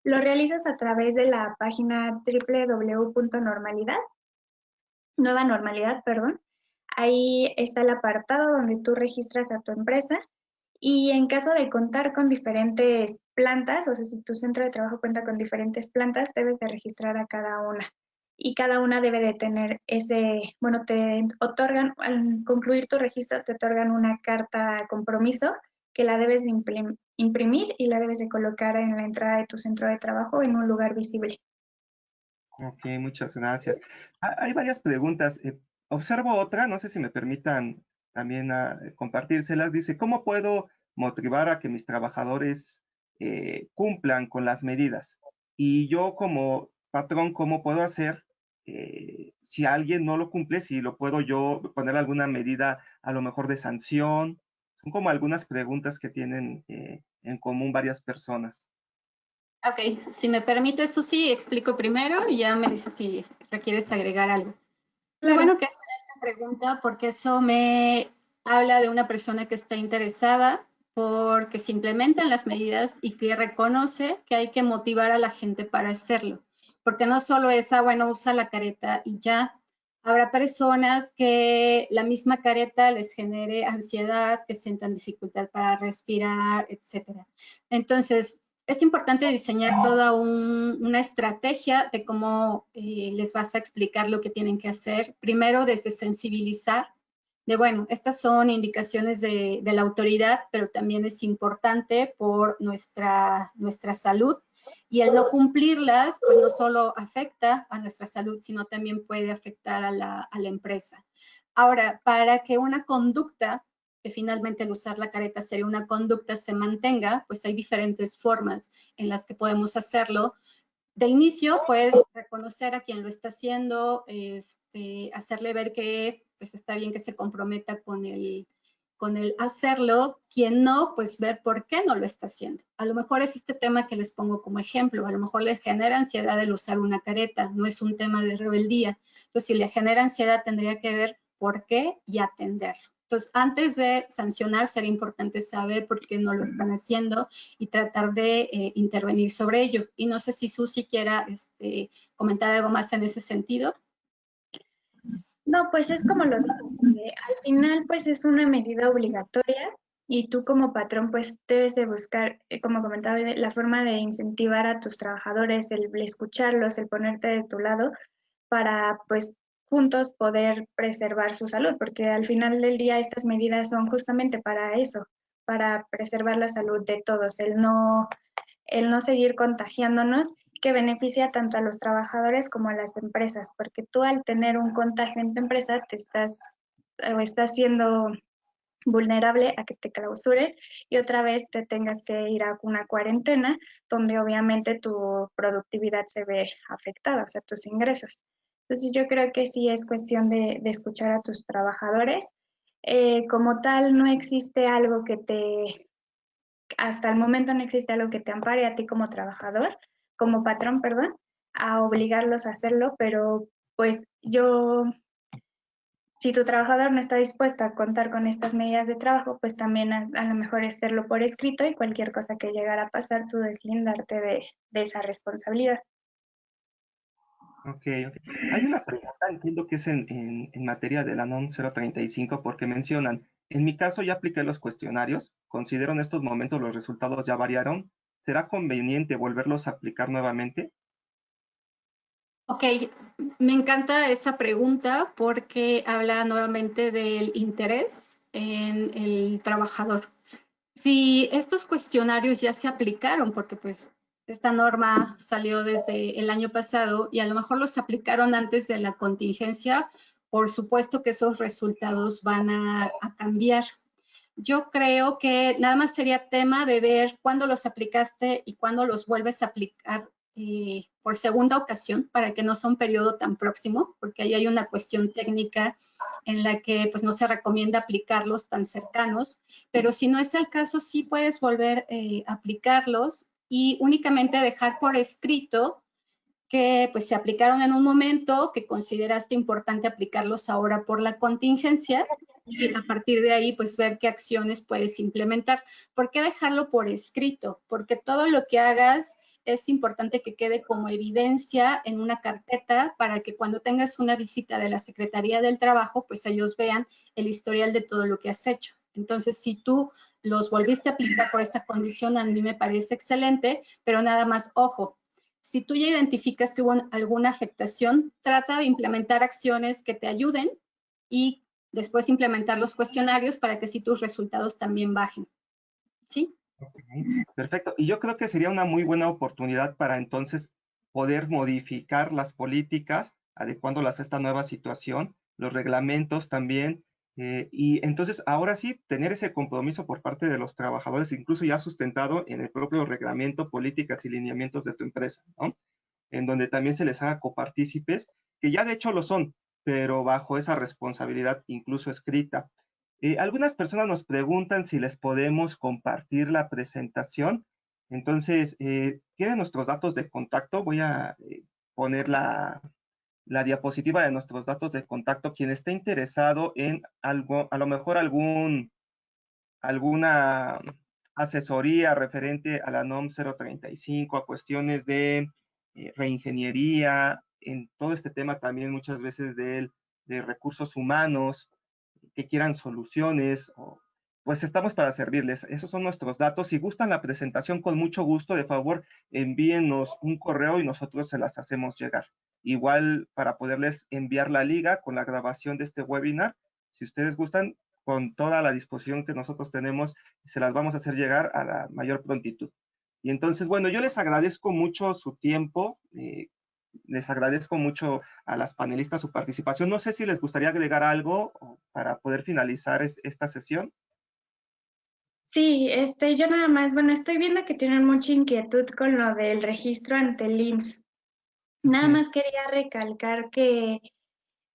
Lo realizas a través de la página www.normalidad nueva normalidad, perdón. Ahí está el apartado donde tú registras a tu empresa y en caso de contar con diferentes plantas, o sea, si tu centro de trabajo cuenta con diferentes plantas, debes de registrar a cada una. Y cada una debe de tener bueno, te otorgan, al concluir tu registro, te otorgan una carta compromiso que la debes de imprimir y la debes de colocar en la entrada de tu centro de trabajo en un lugar visible. Ok, muchas gracias. Hay varias preguntas. Observo otra, no sé si me permitan también compartírselas. Dice, ¿cómo puedo motivar a que mis trabajadores cumplan con las medidas? Y yo como patrón, ¿cómo puedo hacer si alguien no lo cumple, si lo puedo yo poner alguna medida a lo mejor de sanción? Son como algunas preguntas que tienen en común varias personas. Ok, si me permite, Susi, explico primero y ya me dices si requieres agregar algo. Qué Claro. bueno que hacen esta pregunta porque eso me habla de una persona que está interesada porque se implementan las medidas y que reconoce que hay que motivar a la gente para hacerlo. Porque no solo es, bueno, usa la careta y ya. Habrá personas que la misma careta les genere ansiedad, que sientan dificultad para respirar, etcétera. Entonces, es importante diseñar toda una estrategia de cómo les vas a explicar lo que tienen que hacer. Primero, desde sensibilizar, de bueno, estas son indicaciones de la autoridad, pero también es importante por nuestra salud. Y el no cumplirlas, pues no solo afecta a nuestra salud, sino también puede afectar a la empresa. Ahora, para que una conducta que finalmente el usar la careta sería una conducta, se mantenga, pues hay diferentes formas en las que podemos hacerlo. De inicio, pues reconocer a quien lo está haciendo, hacerle ver que pues está bien que se comprometa con el hacerlo. Quien no, pues ver por qué no lo está haciendo. A lo mejor es este tema que les pongo como ejemplo. A lo mejor le genera ansiedad el usar una careta. No es un tema de rebeldía. Entonces, si le genera ansiedad, tendría que ver por qué y atenderlo. Entonces, antes de sancionar, sería importante saber por qué no lo están haciendo y tratar de intervenir sobre ello. Y no sé si Susi quiera comentar algo más en ese sentido. No, pues es como lo dices, al final pues es una medida obligatoria y tú como patrón pues debes de buscar, como comentaba, la forma de incentivar a tus trabajadores, el escucharlos, el ponerte de tu lado para pues juntos poder preservar su salud, porque al final del día estas medidas son justamente para eso, para preservar la salud de todos, el no seguir contagiándonos, que beneficia tanto a los trabajadores como a las empresas, porque tú al tener un contagio en tu empresa estás siendo vulnerable a que te clausuren y otra vez te tengas que ir a una cuarentena donde obviamente tu productividad se ve afectada, o sea, tus ingresos. Entonces yo creo que sí es cuestión de escuchar a tus trabajadores. Como tal, no existe algo hasta el momento no existe algo que te ampare a ti como trabajador, como patrón, perdón, a obligarlos a hacerlo, pero pues si tu trabajador no está dispuesto a contar con estas medidas de trabajo, pues también a lo mejor es hacerlo por escrito y cualquier cosa que llegara a pasar, tú deslindarte de esa responsabilidad. Ok, ok. Hay una pregunta, entiendo que es en materia de la NOM 035, porque mencionan, en mi caso ya apliqué los cuestionarios, considero en estos momentos los resultados ya variaron, ¿será conveniente volverlos a aplicar nuevamente? Ok, me encanta esa pregunta porque habla nuevamente del interés en el trabajador. Si estos cuestionarios ya se aplicaron, porque pues esta norma salió desde el año pasado y a lo mejor los aplicaron antes de la contingencia, por supuesto que esos resultados van a cambiar. Yo creo que nada más sería tema de ver cuándo los aplicaste y cuándo los vuelves a aplicar por segunda ocasión, para que no sea un periodo tan próximo, porque ahí hay una cuestión técnica en la que pues no se recomienda aplicarlos tan cercanos, pero si no es el caso, sí puedes volver a aplicarlos y únicamente dejar por escrito que pues se aplicaron en un momento, que consideraste importante aplicarlos ahora por la contingencia y a partir de ahí pues ver qué acciones puedes implementar. ¿Por qué dejarlo por escrito? Porque todo lo que hagas es importante que quede como evidencia en una carpeta para que cuando tengas una visita de la Secretaría del Trabajo, pues ellos vean el historial de todo lo que has hecho. Entonces, si tú los volviste a aplicar por esta condición, a mí me parece excelente, pero nada más, ojo, si tú ya identificas que hubo alguna afectación, trata de implementar acciones que te ayuden y después implementar los cuestionarios para que sí tus resultados también bajen. ¿Sí? Perfecto. Y yo creo que sería una muy buena oportunidad para entonces poder modificar las políticas, adecuándolas a esta nueva situación, los reglamentos también. Y entonces, ahora sí, tener ese compromiso por parte de los trabajadores, incluso ya sustentado en el propio reglamento, políticas y lineamientos de tu empresa, ¿no? En donde también se les haga copartícipes, que ya de hecho lo son, pero bajo esa responsabilidad incluso escrita. Algunas personas nos preguntan si les podemos compartir la presentación. Entonces, ¿tienen nuestros datos de contacto? Voy a poner la diapositiva de nuestros datos de contacto. Quien esté interesado en algo, a lo mejor alguna asesoría referente a la NOM 035, a cuestiones de reingeniería, en todo este tema también muchas veces de recursos humanos, que quieran soluciones, pues estamos para servirles. Esos son nuestros datos. Si gustan la presentación, con mucho gusto, de favor, envíennos un correo y nosotros se las hacemos llegar. Igual para poderles enviar la liga con la grabación de este webinar, si ustedes gustan, con toda la disposición que nosotros tenemos, se las vamos a hacer llegar a la mayor prontitud. Y entonces, bueno, yo les agradezco mucho su tiempo, les agradezco mucho a las panelistas su participación. No sé si les gustaría agregar algo para poder finalizar esta sesión. Sí, yo nada más, bueno, estoy viendo que tienen mucha inquietud con lo del registro ante el IMSS. Nada más quería recalcar que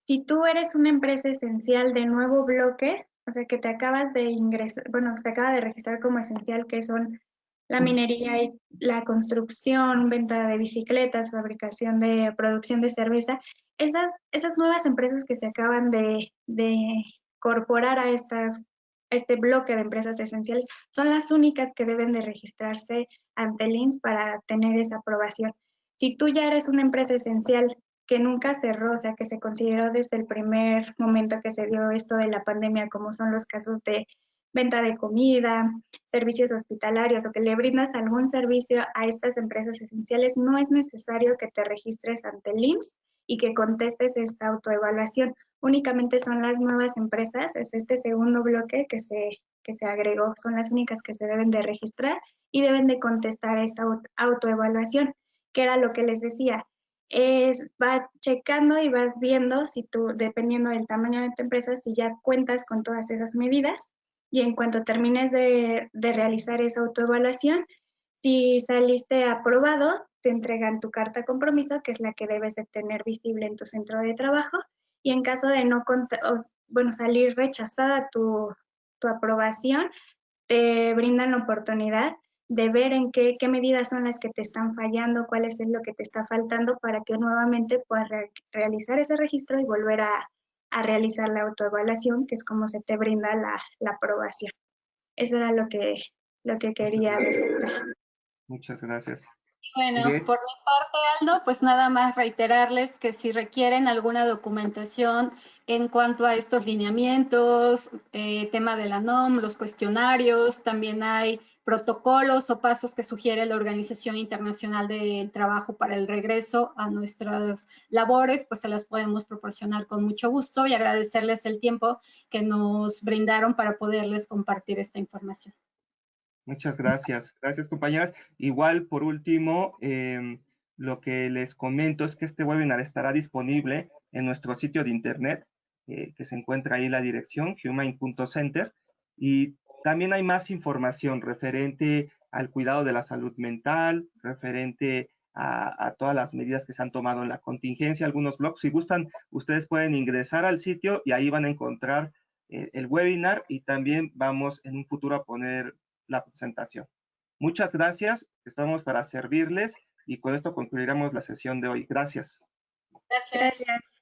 si tú eres una empresa esencial de nuevo bloque, o sea, que te acabas de ingresar, bueno, se acaba de registrar como esencial, que son la minería y la construcción, venta de bicicletas, fabricación de producción de cerveza, esas nuevas empresas que se acaban de incorporar a este bloque de empresas esenciales son las únicas que deben de registrarse ante el IMSS para tener esa aprobación. Si tú ya eres una empresa esencial que nunca cerró, o sea, que se consideró desde el primer momento que se dio esto de la pandemia, como son los casos de venta de comida, servicios hospitalarios o que le brindas algún servicio a estas empresas esenciales, no es necesario que te registres ante el IMSS y que contestes esta autoevaluación. Únicamente son las nuevas empresas, es este segundo bloque que se agregó, son las únicas que se deben de registrar y deben de contestar esta autoevaluación, que era lo que les decía. Va checando y vas viendo si tú, dependiendo del tamaño de tu empresa, si ya cuentas con todas esas medidas y en cuanto termines de realizar esa autoevaluación, si saliste aprobado, te entregan tu carta compromiso, que es la que debes de tener visible en tu centro de trabajo, y en caso de no, bueno, salir rechazada tu aprobación, te brindan la oportunidad de ver en qué medidas son las que te están fallando, cuál es lo que te está faltando para que nuevamente puedas realizar ese registro y volver a realizar la autoevaluación, que es como se te brinda la aprobación. Eso era lo que quería decir. Muchas gracias. Bueno, Bien. por mi parte, Aldo, pues nada más reiterarles que si requieren alguna documentación en cuanto a estos lineamientos, tema de la NOM, los cuestionarios, también hay protocolos o pasos que sugiere la Organización Internacional del Trabajo para el regreso a nuestras labores, pues se las podemos proporcionar con mucho gusto y agradecerles el tiempo que nos brindaron para poderles compartir esta información. Muchas gracias. Gracias, compañeras. Igual, por último, lo que les comento es que este webinar estará disponible en nuestro sitio de internet, que se encuentra ahí la dirección, humane.center, y también hay más información referente al cuidado de la salud mental, referente a todas las medidas que se han tomado en la contingencia, algunos blogs. Si gustan, ustedes pueden ingresar al sitio y ahí van a encontrar el webinar, y también vamos en un futuro a poner la presentación. Muchas gracias, estamos para servirles y con esto concluiremos la sesión de hoy. Gracias. Gracias. Gracias.